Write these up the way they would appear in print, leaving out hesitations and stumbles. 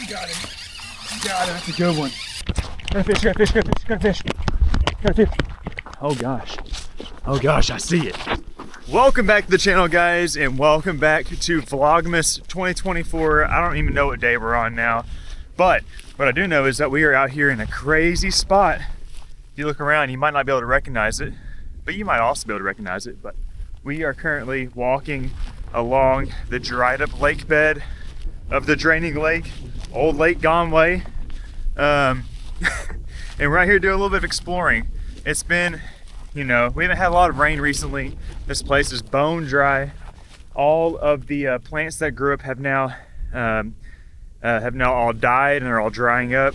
You got him. You got him. That's a good one. Got a fish, got a fish, got a fish, got a fish. Got a fish. Oh gosh. Oh gosh, I see it. Welcome back to the channel, guys, and welcome back to Vlogmas 2024. I don't even know what day we're on now, but what I do know is that we are out here in a crazy spot. If you look around, you might not be able to recognize it, but you might also be able to recognize it. But we are currently walking along the dried up lake bed of the draining lake, Old Lake Gonway. And right here doing a little bit of exploring. It's been, you know, we haven't had a lot of rain recently. This place is bone dry. All of the plants that grew up have now all died and are all drying up.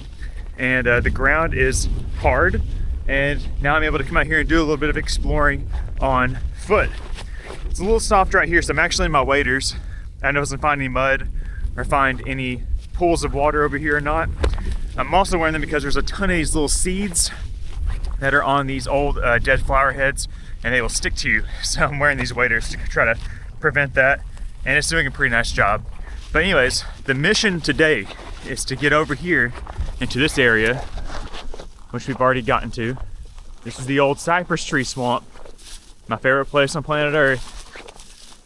And the ground is hard. And now I'm able to come out here and do a little bit of exploring on foot. It's a little soft right here, so I'm actually in my waders. I know if I can find any mud or find any pools of water over here or not. I'm also wearing them because there's a ton of these little seeds that are on these old dead flower heads, and they will stick to you. So I'm wearing these waders to try to prevent that, and it's doing a pretty nice job. But anyways, the mission today is to get over here into this area, which we've already gotten to. This is the old cypress tree swamp, my favorite place on planet Earth.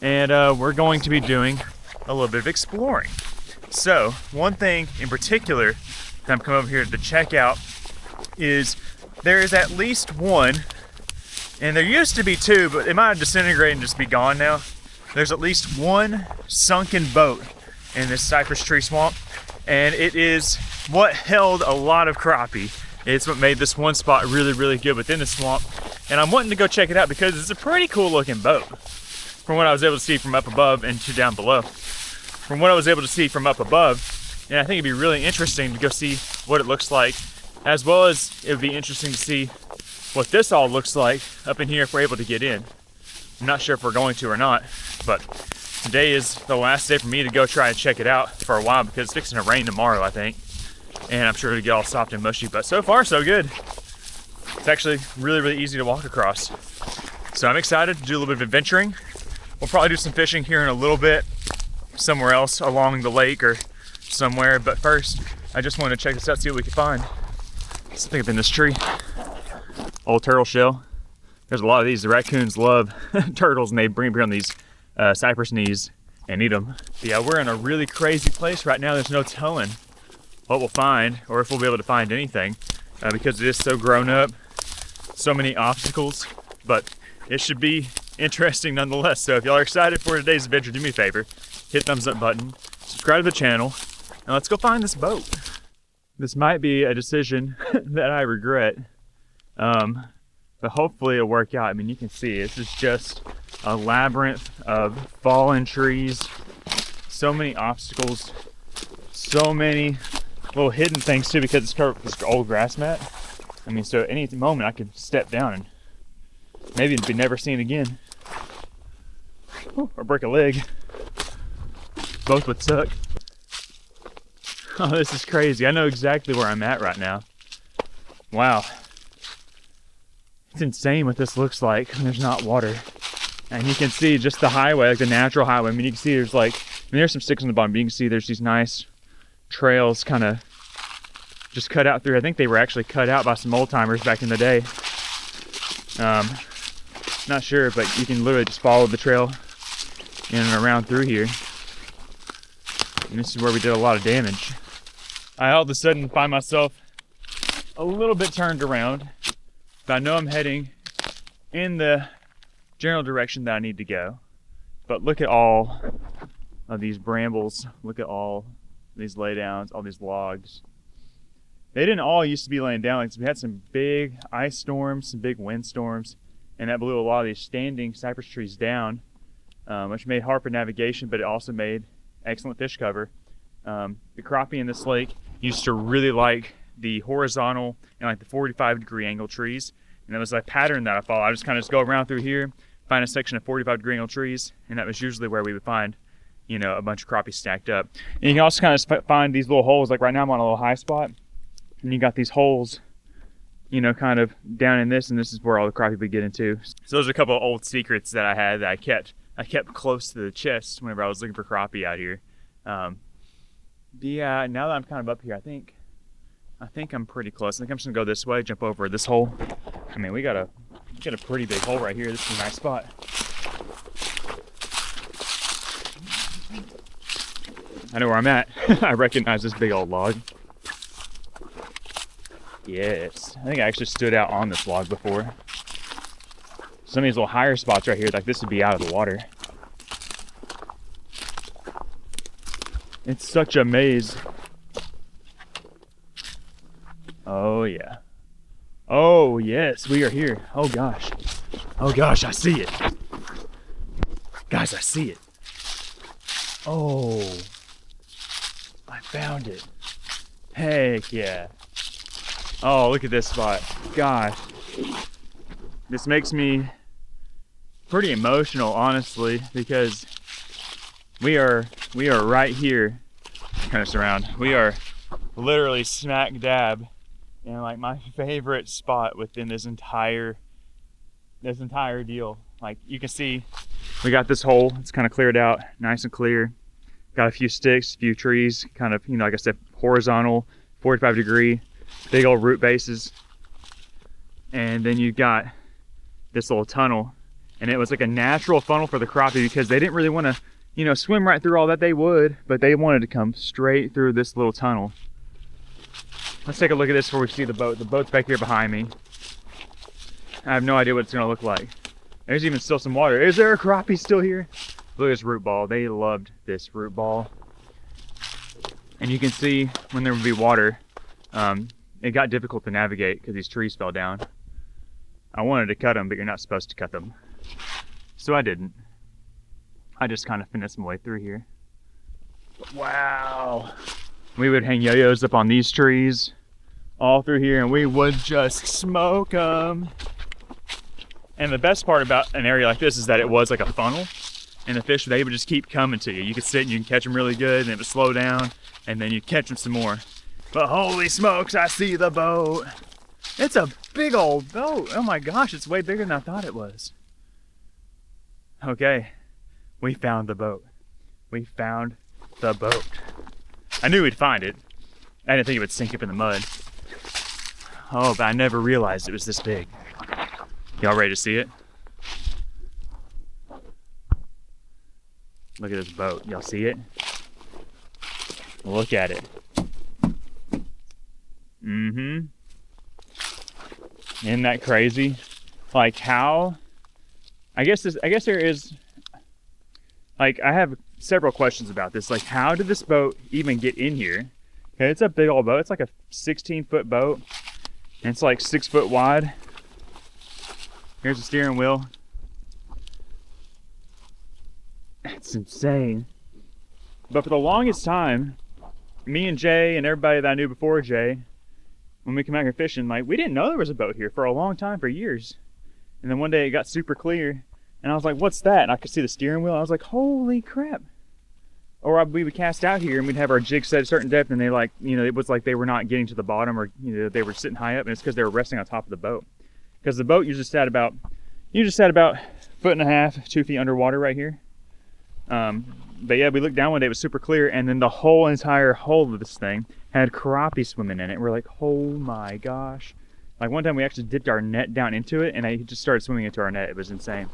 And we're going to be doing a little bit of exploring. So one thing in particular that I'm coming over here to check out is there is at least one, and there used to be two, but it might have disintegrated and just be gone now. There's at least one sunken boat in this cypress tree swamp, and it is what held a lot of crappie. It's what made this one spot really, really good within the swamp. And I'm wanting to go check it out because it's a pretty cool looking boat from what I was able to see from up above and to down below. From what I was able to see from up above, and I think it'd be really interesting to go see what it looks like, as well as it would be interesting to see what this all looks like up in here if we're able to get in. I'm not sure if we're going to or not, but today is the last day for me to go try and check it out for a while because it's fixing to rain tomorrow, I think. And I'm sure it'll get all soft and mushy, but so far so good. It's actually really, really easy to walk across. So I'm excited to do a little bit of adventuring. We'll probably do some fishing here in a little bit, somewhere else along the lake or somewhere. But first, I just wanted to check this out, see what we can find. Something up in this tree. Old turtle shell. There's a lot of these. The raccoons love turtles, and they bring them here on these cypress knees and eat them. But yeah, we're in a really crazy place right now. There's no telling what we'll find or if we'll be able to find anything because it is so grown up, so many obstacles, but it should be interesting nonetheless. So if y'all are excited for today's adventure, do me a favor, hit thumbs up button, subscribe to the channel, and let's go find this boat. This might be a decision that I regret, but hopefully it'll work out. I mean, you can see this is just a labyrinth of fallen trees, so many obstacles, so many little hidden things too, because it's covered with this old grass mat. I mean, so at any moment I could step down and maybe be never seen again. Or break a leg. Both would suck. Oh, this is crazy. I know exactly where I'm at right now. Wow. It's insane what this looks like when there's not water. And you can see just the highway, like the natural highway. I mean, you can see there's like, there's some sticks on the bottom, but you can see there's these nice trails kind of just cut out through. I think they were actually cut out by some old timers back in the day. Not sure, but you can literally just follow the trail in and around through here. And this is where we did a lot of damage. I all of a sudden find myself a little bit turned around, but I know I'm heading in the general direction that I need to go. But look at all of these brambles. Look at all these laydowns, all these logs. They didn't all used to be laying down. Like, we had some big ice storms, some big wind storms, and that blew a lot of these standing cypress trees down, which made hard for navigation, but it also made excellent fish cover. The crappie in this lake used to really like the horizontal and like the 45-degree angle trees, and that was a pattern that I followed. I just kind of go around through here, find a section of 45-degree angle trees, and that was usually where we would find, you know, a bunch of crappie stacked up. And you can also kind of find these little holes. Like right now I'm on a little high spot, and you got these holes, you know, kind of down in this, and this is where all the crappie would get into. So those are a couple of old secrets that I had that I kept close to the chest whenever I was looking for crappie out here. Yeah, now that I'm kind of up here, I think I'm pretty close. I think I'm just gonna go this way, jump over this hole. I mean, we got a pretty big hole right here. This is a nice spot. I know where I'm at. I recognize this big old log. Yes, I think I actually stood out on this log before. Some of these little higher spots right here, like this would be out of the water. It's such a maze. Oh yeah. Oh yes, we are here. Oh gosh. Oh gosh, I see it. Guys, I see it. Oh, I found it. Heck yeah. Oh, look at this spot. Gosh. This makes me pretty emotional, honestly, because we are right here. Kind of surround. We are literally smack dab in like my favorite spot within this entire deal. Like you can see, we got this hole. It's kind of cleared out, nice and clear. Got a few sticks, a few trees, kind of, you know, like I said, horizontal, 45-degree, big old root bases. And then you got this little tunnel, and it was like a natural funnel for the crappie because they didn't really want to, you know, swim right through all that. They would, but they wanted to come straight through this little tunnel. Let's take a look at this before we see the boat. The boat's back here behind me. I have no idea what it's gonna look like. There's even still some water. Is there a crappie still here? Look at this root ball. They loved this root ball. And you can see when there would be water, it got difficult to navigate because these trees fell down. I wanted to cut them, but you're not supposed to cut them. So I didn't. I just kind of finessed my way through here. But wow. We would hang yo-yos up on these trees all through here, and we would just smoke them. And the best part about an area like this is that it was like a funnel, and the fish, they would just keep coming to you. You could sit and you can catch them really good, and it would slow down, and then you catch them some more. But holy smokes, I see the boat. It's a big old boat. Oh my gosh, it's way bigger than I thought it was. Okay, we found the boat. We found the boat. I knew we'd find it. I didn't think it would sink up in the mud. Oh, but I never realized it was this big. Y'all ready to see it? Look at this boat. Y'all see it? Look at it. Mm-hmm. Isn't that crazy? Like how? I guess there is, like, I have several questions about this. Like, how did this boat even get in here? Okay, it's a big old boat. It's like a 16-foot boat, and it's like 6 foot wide. Here's the steering wheel. It's insane. But for the longest time, me and Jay and everybody that I knew before Jay, when we come out here fishing, like, we didn't know there was a boat here for a long time, for years. And then one day it got super clear, and I was like, what's that? And I could see the steering wheel. I was like, holy crap. Or we would cast out here and we'd have our jig set at a certain depth, and they, like, you know, it was like they were not getting to the bottom, or, you know, they were sitting high up, and it's because they were resting on top of the boat. Because the boat usually sat about 1.5 feet, 2 feet underwater right here. But yeah, we looked down one day, it was super clear, and then the whole entire hull of this thing had crappie swimming in it. We're like, oh my gosh. Like, one time we actually dipped our net down into it, and it just started swimming into our net. It was insane.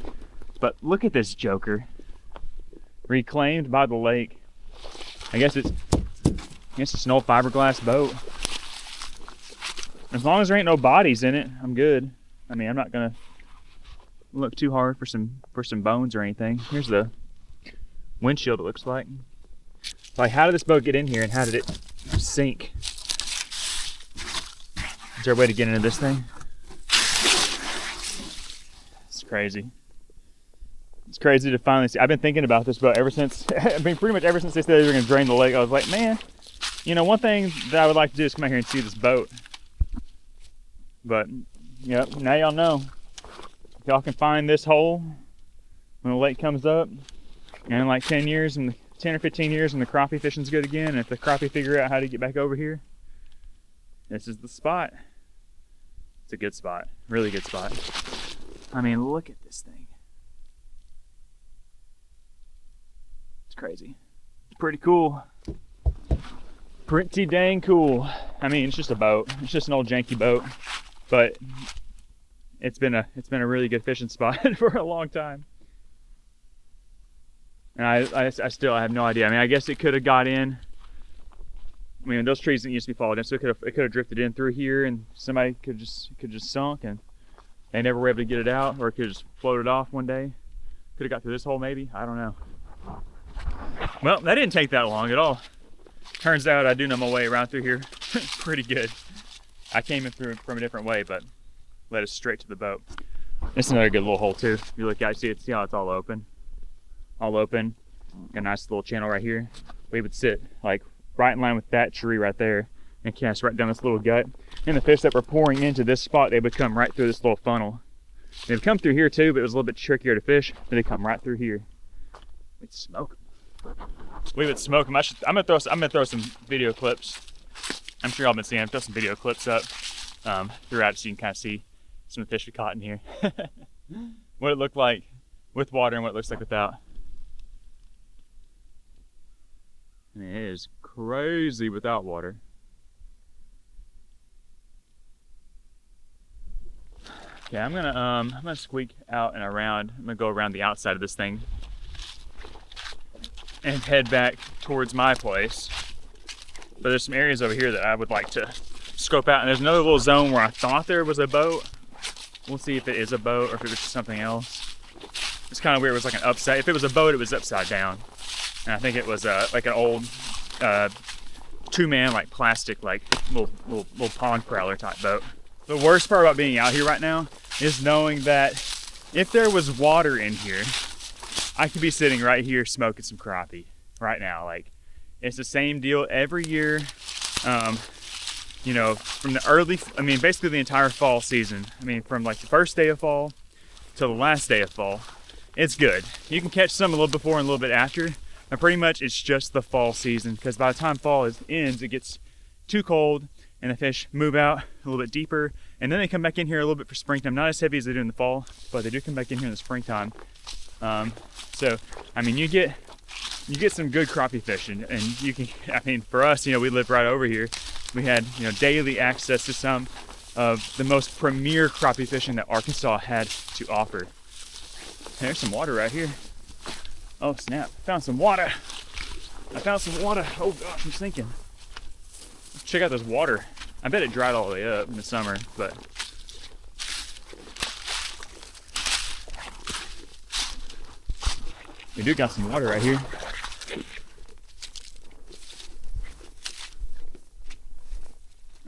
But look at this joker. Reclaimed by the lake. I guess it's an old fiberglass boat. As long as there ain't no bodies in it, I'm good. I mean, I'm not gonna look too hard for some bones or anything. Here's the windshield, it looks like. Like, how did this boat get in here, and how did it sink? Is there a way to get into this thing? It's crazy. It's crazy to finally see. I've been thinking about this boat ever since, I mean, pretty much ever since they said they were gonna drain the lake. I was like, man, you know, one thing that I would like to do is come out here and see this boat. But, yep, now y'all know. If y'all can find this hole when the lake comes up, and in like 10 or 15 years when the crappie fishing's good again, and if the crappie figure out how to get back over here, this is the spot. It's a good spot, really good spot. I mean, look at this thing. It's crazy. It's pretty cool. Pretty dang cool. I mean, it's just a boat. It's just an old janky boat, but it's been a really good fishing spot for a long time. And I still have no idea. I mean, I guess it could have got in. I mean, those trees didn't used to be followed in, so it could have drifted in through here, and somebody could just sunk, and they never were able to get it out, or it could have just floated off one day. Could have got through this hole, maybe. I don't know. Well, that didn't take that long at all. Turns out I do know my way around through here pretty good. I came in through from a different way, but led us straight to the boat. This is another good little hole too. If you look out, see how it's all open. All open. Got a nice little channel right here. We would sit like right in line with that tree right there and cast right down this little gut. And the fish that were pouring into this spot, they would come right through this little funnel. They would come through here too, but it was a little bit trickier to fish. But they come right through here. We'd smoke them. We would smoke them. I'm gonna throw some video clips. I'm sure y'all been seeing. Throw some video clips up throughout, so you can kind of see some of the fish we caught in here. What it looked like with water and what it looks like without. And it is crazy without water. Okay, I'm gonna squeak out and around. I'm gonna go around the outside of this thing and head back towards my place. But there's some areas over here that I would like to scope out, and there's another little zone where I thought there was a boat. We'll see if it is a boat or if it was just something else. It's kind of weird. It was like an upside. If it was a boat, it was upside down, and I think it was like an old two-man like plastic like little pond crawler type boat. The worst part about being out here right now is knowing that if there was water in here, I could be sitting right here smoking some crappie right now. Like, it's the same deal every year. You know, from the basically the entire fall season. I mean, from like the first day of fall to the last day of fall, it's good. You can catch some a little before and a little bit after, and pretty much it's just the fall season, because by the time fall ends, it gets too cold and the fish move out a little bit deeper, and then they come back in here a little bit for springtime. Not as heavy as they do in the fall, but they do come back in here in the springtime. So, I mean, you get some good crappie fishing, and you can, I mean, for us, you know, we live right over here. We had, you know, daily access to some of the most premier crappie fishing that Arkansas had to offer. There's some water right here. Oh snap, found some water. I found some water. Oh gosh, I'm sinking. Check out this water. I bet it dried all the way up in the summer, but we do got some water right here.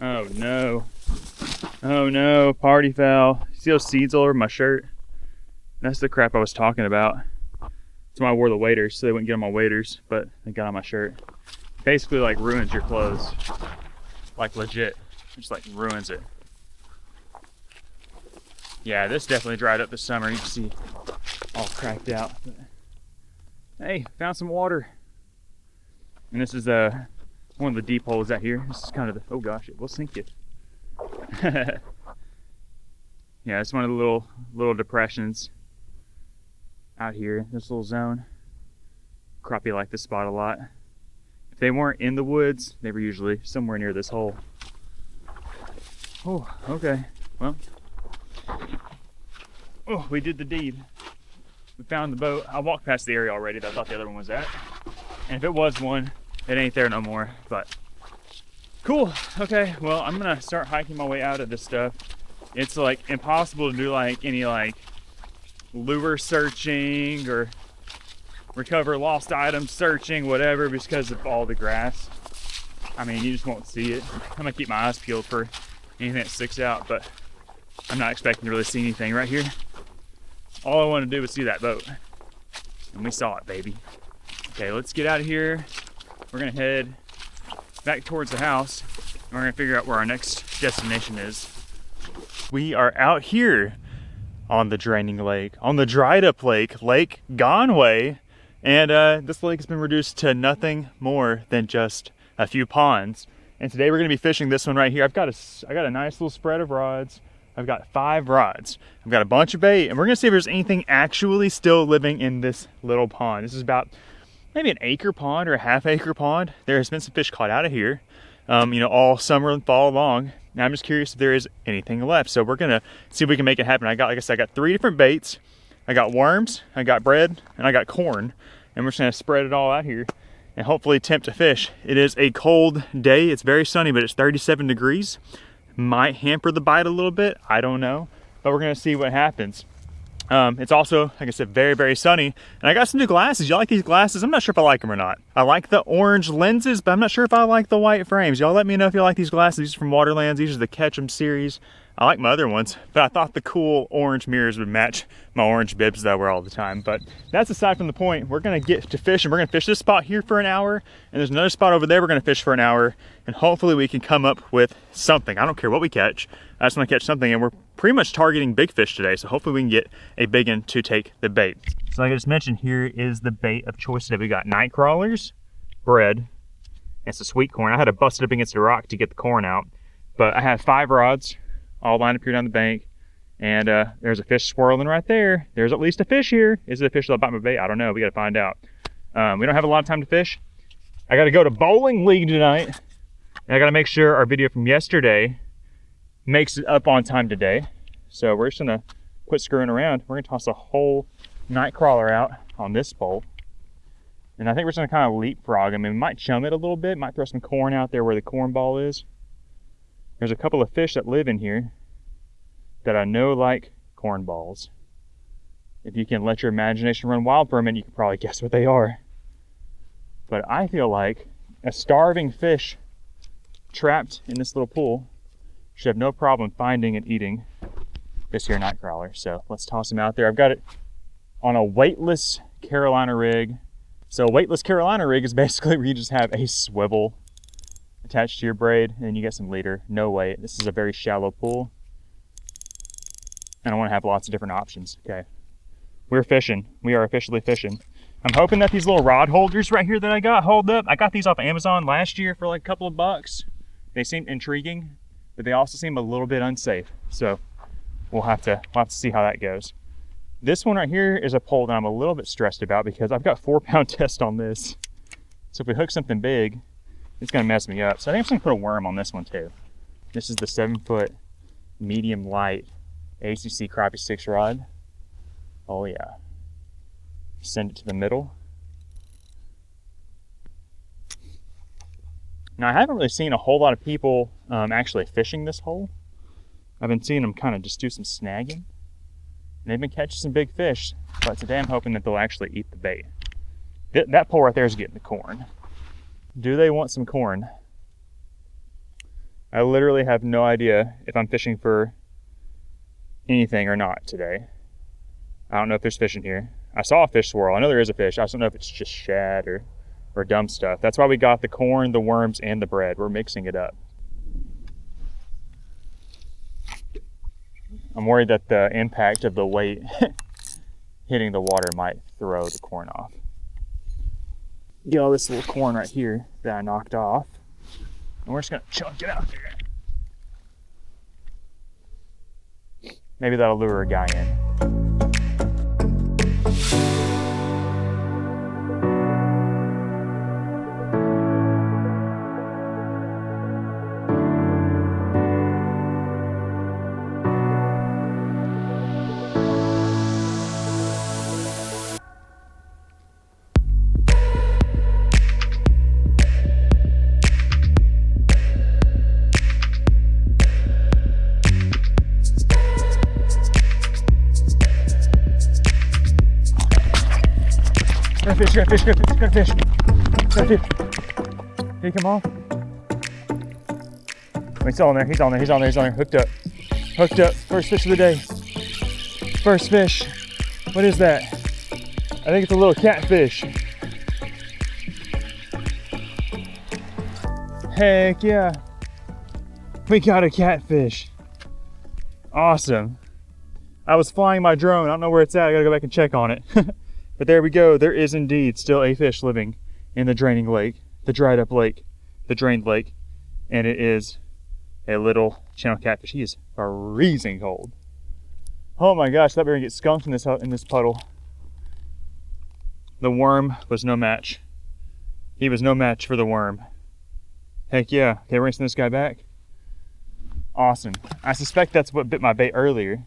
Oh no. Oh no, party foul. See those seeds all over my shirt? That's the crap I was talking about. That's why I wore the waders, so they wouldn't get on my waders, but they got on my shirt. Basically like ruins your clothes. Like legit. Just like ruins it. Yeah, this definitely dried up this summer. You can see all cracked out. But hey, found some water. And this is one of the deep holes out here. This is kind of the, oh gosh, it will sink you. Yeah, it's one of the little depressions out here, this little zone. Crappie like this spot a lot. If they weren't in the woods, they were usually somewhere near this hole. Oh, okay, well. Oh, we did the deed. We found the boat. I walked past the area already that I thought the other one was at. And if it was one, it ain't there no more, but cool. Okay, well, I'm gonna start hiking my way out of this stuff. It's like impossible to do like any like lure searching or recover lost items searching, whatever, because of all the grass. I mean, you just won't see it. I'm gonna keep my eyes peeled for anything that sticks out, but I'm not expecting to really see anything right here. All I want to do is see that boat, and we saw it, baby. Okay, let's get out of here. We're gonna head back towards the house, and we're gonna figure out where our next destination is. We are out here on the draining lake, on the dried up lake, Lake Conway, and this lake has been reduced to nothing more than just a few ponds. And today we're gonna be fishing this one right here. I got a nice little spread of rods. I've got 5 rods. I've got a bunch of bait, and we're gonna see if there's anything actually still living in this little pond. This is about maybe an acre pond or a half-acre pond. There has been some fish caught out of here, you know, all summer and fall long. Now I'm just curious if there is anything left. So we're gonna see if we can make it happen. Like I said, I got 3 different baits. I got worms, I got bread, and I got corn. And we're just gonna spread it all out here and hopefully attempt to fish. It is a cold day. It's very sunny, but it's 37 degrees. Might hamper the bite a little bit, I don't know, but we're gonna see what happens. It's also, like I said, very, very sunny. And I got some new glasses. Y'all like these glasses? I'm not sure if I like them or not. I like the orange lenses, but I'm not sure if I like the white frames. Y'all let me know if you like these glasses. These are from Waterlands. These are the Ketchum series. I like my other ones, but I thought the cool orange mirrors would match my orange bibs that I wear all the time. But that's aside from the point. We're gonna get to fish, and we're gonna fish this spot here for an hour, and there's another spot over there we're gonna fish for an hour, and hopefully we can come up with something. I don't care what we catch. I just wanna catch something, and we're pretty much targeting big fish today, so hopefully we can get a big one to take the bait. So like I just mentioned, here is the bait of choice today. We got night crawlers, bread, and some sweet corn. I had to bust it up against a rock to get the corn out, but I have 5 rods all lined up here down the bank, and there's a fish swirling right there. There's at least a fish here. Is it a fish that'll bite my bait? I don't know. We gotta find out. We don't have a lot of time to fish. I gotta go to bowling league tonight, and I gotta make sure our video from yesterday makes it up on time today. So we're just gonna quit screwing around. We're gonna toss a whole night crawler out on this pole, and I think we're just gonna kind of leapfrog him. And we might chum it a little bit, might throw some corn out there where the corn ball is. There's a couple of fish that live in here that I know like corn balls. If you can let your imagination run wild for a minute, you can probably guess what they are. But I feel like a starving fish trapped in this little pool should have no problem finding and eating this here night crawler. So let's toss him out there. I've got it on a weightless Carolina rig. So a weightless Carolina rig is basically where you just have a swivel attached to your braid, and you get some leader, no weight. This is a very shallow pool, and I want to have lots of different options. Okay, we're fishing. We are officially fishing. I'm hoping that these little rod holders right here that I got hold up. I got these off Amazon last year for like a couple of bucks. They seem intriguing, but they also seem a little bit unsafe. So we'll have to see how that goes. This one right here is a pole that I'm a little bit stressed about because I've got 4-pound test on this. So if we hook something big, it's gonna mess me up. So I think I'm just gonna put a worm on this one too. This is the 7-foot medium light ACC Crappie Stix rod. Oh yeah. Send it to the middle. Now I haven't really seen a whole lot of people actually fishing this hole. I've been seeing them kind of just do some snagging. And they've been catching some big fish, but today I'm hoping that they'll actually eat the bait. That pole right there is getting the corn. Do they want some corn? I literally have no idea if I'm fishing for anything or not today. I don't know if there's fish in here. I saw a fish swirl. I know there is a fish. I just don't know if it's just shad or dumb stuff. That's why we got the corn, the worms, and the bread. We're mixing it up. I'm worried that the impact of the weight hitting the water might throw the corn off. Get all this little corn right here that I knocked off, and we're just gonna chunk it out there. Maybe that'll lure a guy in. Got a fish. Did he come off? Oh, he's on there. He's on there. Hooked up. First fish of the day. First fish. What is that? I think it's a little catfish. Heck yeah. We got a catfish. Awesome. I was flying my drone. I don't know where it's at. I gotta go back and check on it. But there we go. There is indeed still a fish living in the draining lake, the dried up lake, the drained lake. And it is a little channel catfish. He is freezing cold. Oh my gosh, that better get skunked in this puddle. The worm was no match. He was no match for the worm. Heck yeah. Okay, we're gonna send this guy back. Awesome. I suspect that's what bit my bait earlier.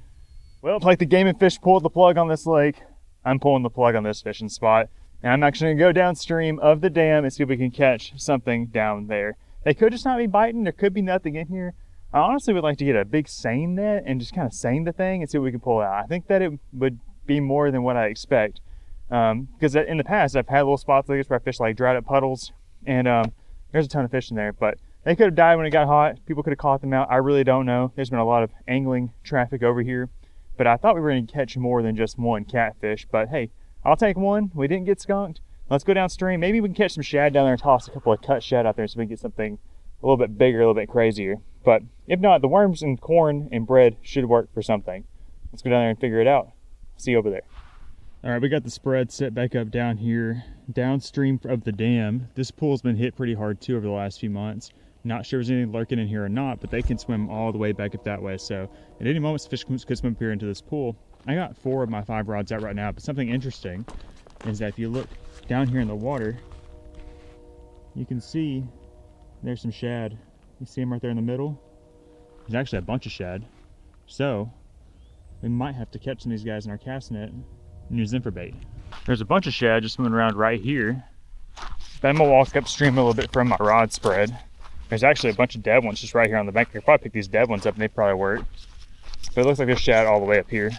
Well, like the game and fish pulled the plug on this lake, I'm pulling the plug on this fishing spot. And I'm actually gonna go downstream of the dam and see if we can catch something down there. They could just not be biting. There could be nothing in here. I honestly would like to get a big seine net and just kind of seine the thing and see what we can pull out. I think that it would be more than what I expect. Because in the past, I've had little spots like this where I fish like dried up puddles, and there's a ton of fish in there, but they could have died when it got hot. People could have caught them out. I really don't know. There's been a lot of angling traffic over here, but I thought we were going to catch more than just one catfish. But hey, I'll take one. We didn't get skunked. Let's go downstream. Maybe we can catch some shad down there and toss a couple of cut shad out there so we can get something a little bit bigger, a little bit crazier. But if not, the worms and corn and bread should work for something. Let's go down there and figure it out. See you over there. All right, we got the spread set back up down here, downstream of the dam. This pool's been hit pretty hard too over the last few months. Not sure if there's anything lurking in here or not, but they can swim all the way back up that way. So at any moment, fish could swim up here into this pool. I got 4 of my 5 rods out right now, but something interesting is that if you look down here in the water, you can see there's some shad. You see them right there in the middle? There's actually a bunch of shad. So we might have to catch some of these guys in our cast net and use them for bait. There's a bunch of shad just swimming around right here. But I'm gonna walk upstream a little bit from my rod spread. There's actually a bunch of dead ones just right here on the bank. I could probably pick these dead ones up and they'd probably work. But it looks like there's shad all the way up here.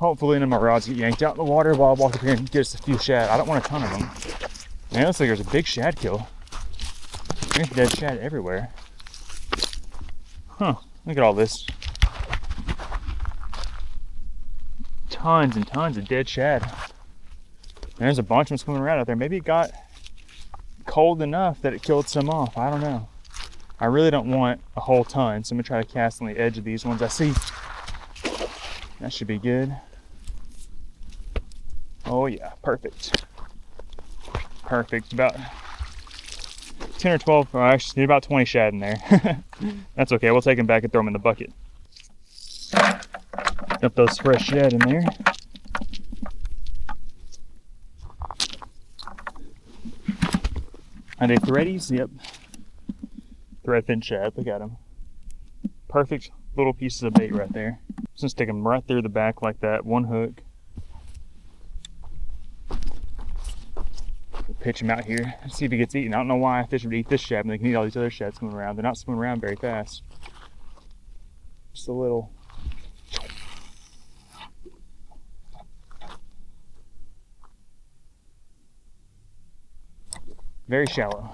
Hopefully none of my rods get yanked out in the water while I walk up here and get us a few shad. I don't want a ton of them. Man, it looks like there's a big shad kill. There's dead shad everywhere. Huh, look at all this. Tons and tons of dead shad. There's a bunch of them swimming around out there. Maybe it got cold enough that it killed some off. I don't know. I really don't want a whole ton, so I'm gonna try to cast on the edge of these ones I see. That should be good. Oh yeah, perfect. Perfect. About 10 or 12, or actually about 20 shad in there. That's okay, we'll take them back and throw them in the bucket. Dump those fresh shad in there. Are they threadies? Yep. Threadfin shad, look at them. Perfect little pieces of bait right there. Just stick them right through the back like that, one hook. Pitch him out here, see if he gets eaten. I don't know why fish would eat this shad when they can eat all these other shad swimming around. They're not swimming around very fast. Just a little. Very shallow.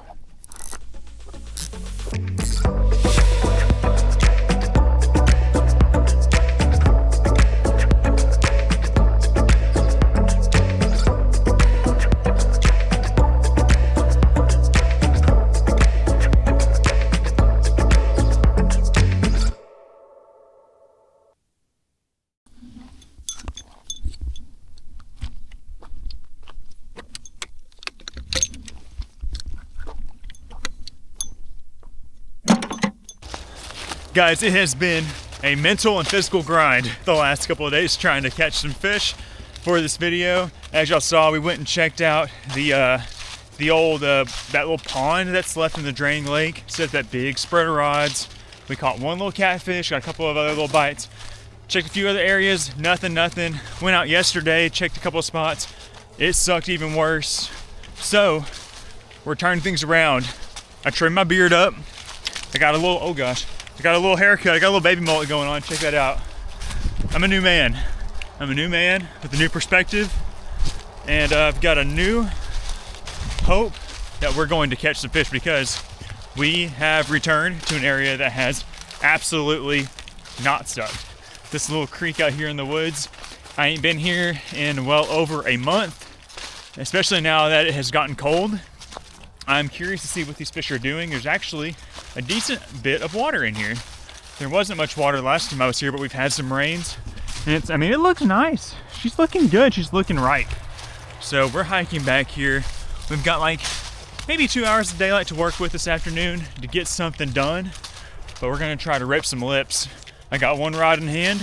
Guys, it has been a mental and physical grind the last couple of days trying to catch some fish for this video. As y'all saw, we went and checked out the old that little pond that's left in the draining lake. Set that big spread of rods. We caught one little catfish, got a couple of other little bites. Checked a few other areas, nothing. Went out yesterday, checked a couple of spots. It sucked even worse. So we're turning things around. I trimmed my beard up. I got a little, oh gosh. I got a little haircut, I got a little baby mullet going on, check that out. I'm a new man. I'm a new man with a new perspective, and I've got a new hope that we're going to catch some fish because we have returned to an area that has absolutely not sucked. This little creek out here in the woods, I ain't been here in well over a month, especially now that it has gotten cold. I'm curious to see what these fish are doing. There's actually a decent bit of water in here. There wasn't much water last time I was here, but we've had some rains. And I mean, it looks nice. She's looking good, she's looking ripe. So we're hiking back here. We've got like maybe 2 hours of daylight to work with this afternoon to get something done, but we're gonna try to rip some lips. I got one rod in hand.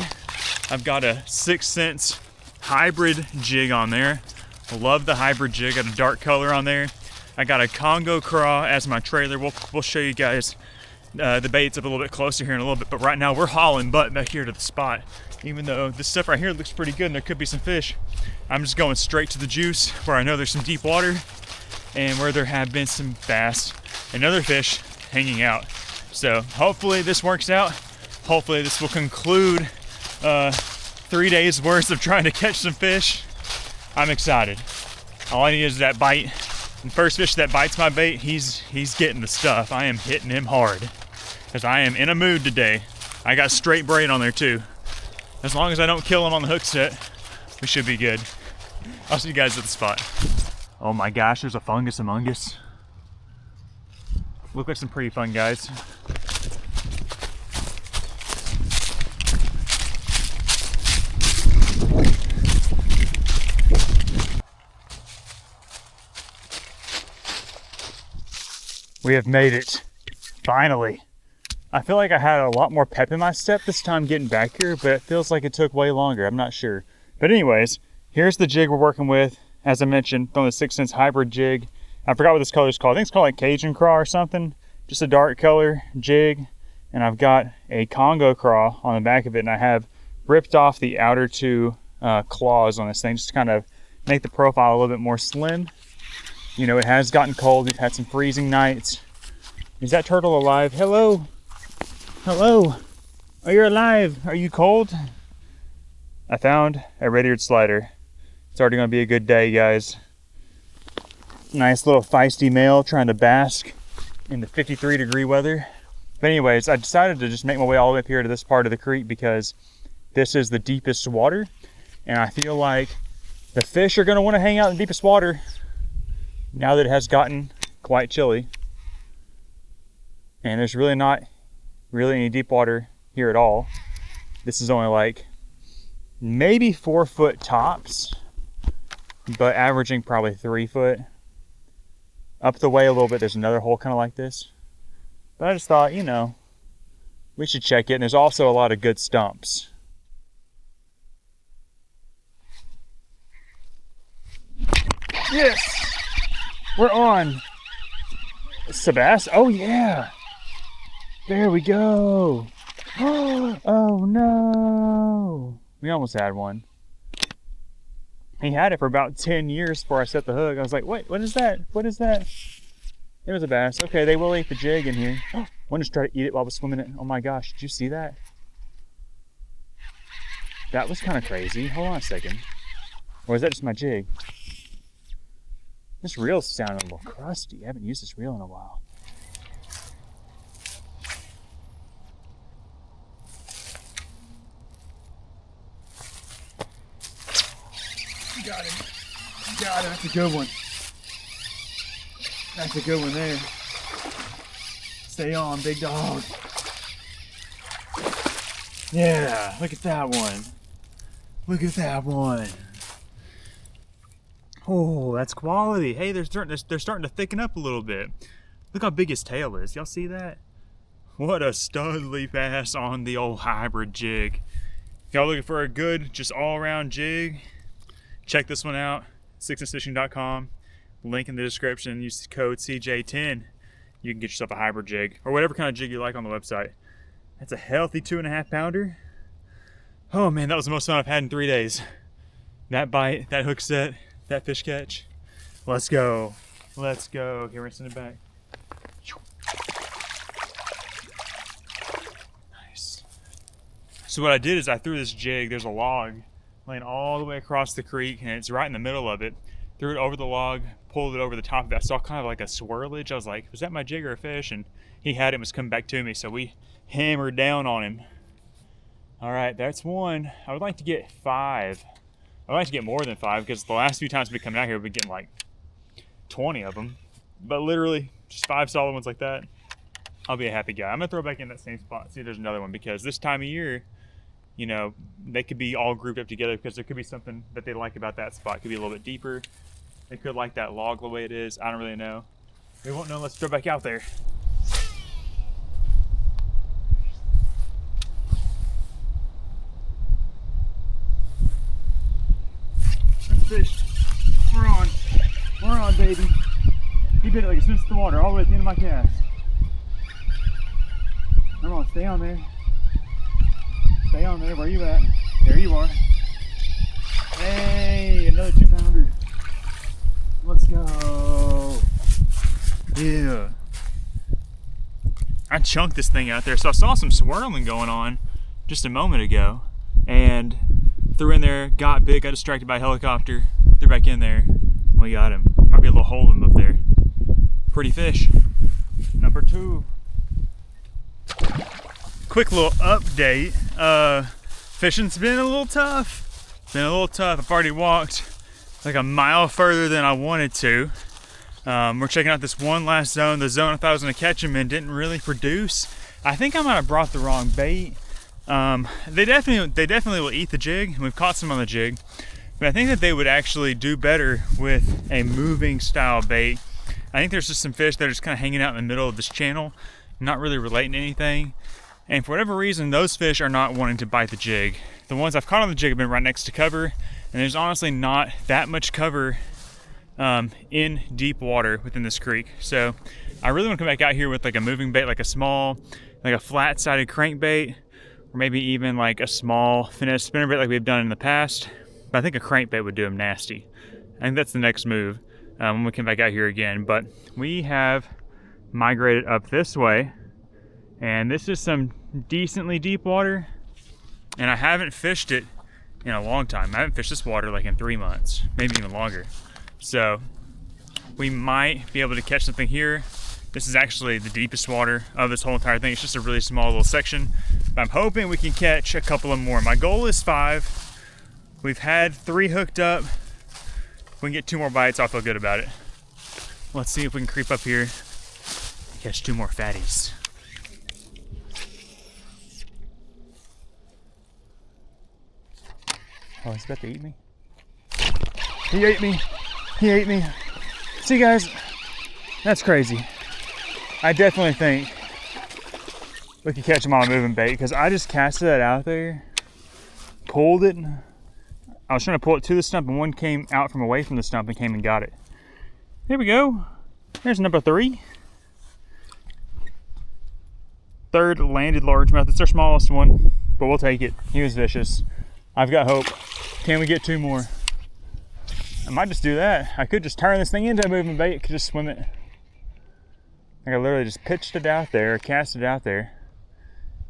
I've got a 6 cents hybrid jig on there. Love the hybrid jig, got a dark color on there. I got a Congo craw as my trailer. We'll show you guys the baits up a little bit closer here in a little bit, but right now we're hauling butt back here to the spot. Even though this stuff right here looks pretty good and there could be some fish, I'm just going straight to the juice where I know there's some deep water and where there have been some bass and other fish hanging out. So hopefully this works out. Hopefully this will conclude 3 days worth of trying to catch some fish. I'm excited. All I need is that bite. And first fish that bites my bait, he's getting the stuff. I am hitting him hard because I am in a mood today. I got straight braid on there too. As long as I don't kill him on the hook set, we should be good. I'll see you guys at the spot. Oh my gosh, there's a fungus among us. Look like some pretty fun guys. We have made it, finally. I feel like I had a lot more pep in my step this time getting back here, but it feels like it took way longer, I'm not sure. But anyways, here's the jig we're working with. As I mentioned, on the 6" hybrid jig. I forgot what this color is called. I think it's called like Cajun craw or something. Just a dark color jig. And I've got a Congo craw on the back of it, and I have ripped off the outer two claws on this thing, just to kind of make the profile a little bit more slim. You know, it has gotten cold. We've had some freezing nights. Is that turtle alive? Hello? Hello? Are you alive? Are you cold? I found a red-eared slider. It's already going to be a good day, guys. Nice little feisty male trying to bask in the 53-degree weather. But anyways, I decided to just make my way all the way up here to this part of the creek because this is the deepest water. And I feel like the fish are going to want to hang out in the deepest water now that it has gotten quite chilly. And there's really not any deep water here at all. This is only like maybe 4 foot tops, but averaging probably 3 foot. Up the way a little bit, there's another hole kind of like this. But I just thought, you know, we should check it. And there's also a lot of good stumps. Yes! We're on. Sebass? Oh yeah! There we go! Oh no! We almost had one. He had it for about 10 years before I set the hook. I was like, wait, what is that? What is that? It was a bass. Okay, they will eat the jig in here. One just tried to eat it while I was swimming it. Oh my gosh, did you see that? That was kind of crazy. Hold on a second. Or is that just my jig? This reel's sounding a little crusty. I haven't used this reel in a while. Got him. Got him. That's a good one. That's a good one there. Stay on, big dog. Yeah, look at that one. Look at that one. Oh, that's quality. Hey, they're starting to thicken up a little bit. Look how big his tail is. Y'all see that? What a studly bass on the old hybrid jig. If y'all looking for a good, just all-around jig, check this one out. stixandfishing.com. Link in the description. Use the code CJ10. You can get yourself a hybrid jig or whatever kind of jig you like on the website. That's a healthy 2.5 pounder. Oh man, that was the most fun I've had in 3 days. That bite, that hook set, that fish catch. Let's go. Let's go. Okay, we're gonna send it back. Nice. So what I did is I threw this jig, there's a log laying all the way across the creek and it's right in the middle of it. Threw it over the log, pulled it over the top of it. I saw kind of like a swirlage. I was like, was that my jig or a fish? And he had it and was coming back to me. So we hammered down on him. All right, that's one. I would like to get 5. I'd like to get more than 5 because the last few times we've been coming out here, we've been getting like 20 of them. But literally, just 5 solid ones like that, I'll be a happy guy. I'm gonna throw back in that same spot, see if there's another one, because this time of year, you know, they could be all grouped up together because there could be something that they like about that spot. It could be a little bit deeper. They could like that log the way it is. I don't really know. We won't know unless we throw back out there. Fish. We're on. We're on, baby. He did it like as soon as the water, all the way at the end of my cast. Come on, stay on there. Stay on there. Where you at? There you are. Hey, another 2-pounder. Let's go. Yeah. I chunked this thing out there, so I saw some swirling going on just a moment ago, and threw in there, got big, got distracted by a helicopter, threw back in there, we got him. Might be a little hole in him up there. Pretty fish. Number 2. Quick little update. Fishing's been a little tough. I've already walked like a mile further than I wanted to. We're checking out this one last zone. The zone I thought I was gonna catch them in didn't really produce. I think I might have brought the wrong bait. They definitely will eat the jig. We've caught some on the jig, but I think that they would actually do better with a moving style bait. I think there's just some fish that are just kind of hanging out in the middle of this channel, not really relating to anything. And for whatever reason, those fish are not wanting to bite the jig. The ones I've caught on the jig have been right next to cover, and there's honestly not that much cover in deep water within this creek. So I really want to come back out here with like a moving bait, like a small, like a flat-sided crankbait, or maybe even like a small finesse spinnerbait like we've done in the past. But I think a crankbait would do them nasty. I think that's the next move when we come back out here again. But we have migrated up this way, and this is some decently deep water, and I haven't fished it in a long time. I haven't fished this water like in 3 months, maybe even longer. So we might be able to catch something here. This is actually the deepest water of this whole entire thing. It's just a really small little section. But I'm hoping we can catch a couple of more. My goal is 5. We've had 3 hooked up. If we can get 2 more bites, I'll feel good about it. Let's see if we can creep up here and catch 2 more fatties. Oh, he's about to eat me. He ate me. He ate me. See, guys, that's crazy. I definitely think we could catch him on a moving bait, because I just casted that out there, pulled it. I was trying to pull it to the stump, and one came out from away from the stump and came and got it. Here we go. There's number 3. Third landed largemouth. It's our smallest one, but we'll take it. He was vicious. I've got hope. Can we get 2 more? I might just do that. I could just turn this thing into a moving bait. Could just swim it. Like I literally just pitched it out there, cast it out there,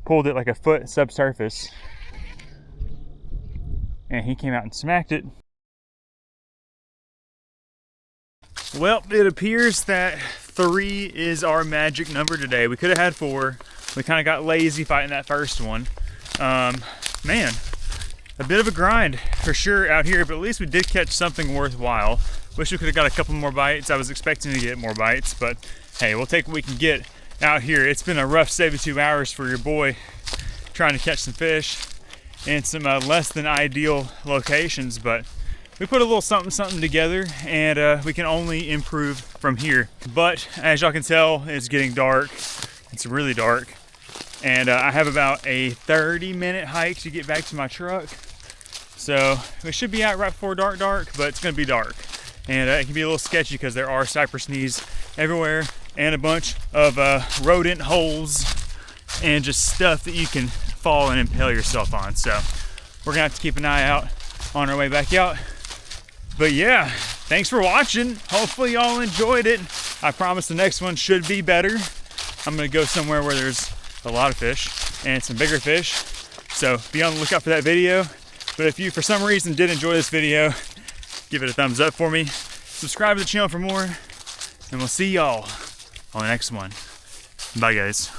pulled it like a foot subsurface, and he came out and smacked it. Well, it appears that 3 is our magic number today. We could have had 4. We kind of got lazy fighting that first one. Man, a bit of a grind for sure out here, but at least we did catch something worthwhile. Wish we could have got a couple more bites. I was expecting to get more bites, but hey, we'll take what we can get out here. It's been a rough 72 hours for your boy trying to catch some fish in some less than ideal locations, but we put a little something together, and we can only improve from here. But as y'all can tell, it's getting dark. It's really dark, and I have about a 30-minute hike to get back to my truck. So we should be out right before dark, but it's gonna be dark. And it can be a little sketchy because there are cypress knees everywhere and a bunch of rodent holes and just stuff that you can fall and impale yourself on. So we're gonna have to keep an eye out on our way back out. But yeah, thanks for watching. Hopefully y'all enjoyed it. I promise the next one should be better. I'm gonna go somewhere where there's a lot of fish and some bigger fish. So be on the lookout for that video. But if you, for some reason, did enjoy this video, give it a thumbs up for me. Subscribe to the channel for more, and we'll see y'all on the next one. Bye, guys.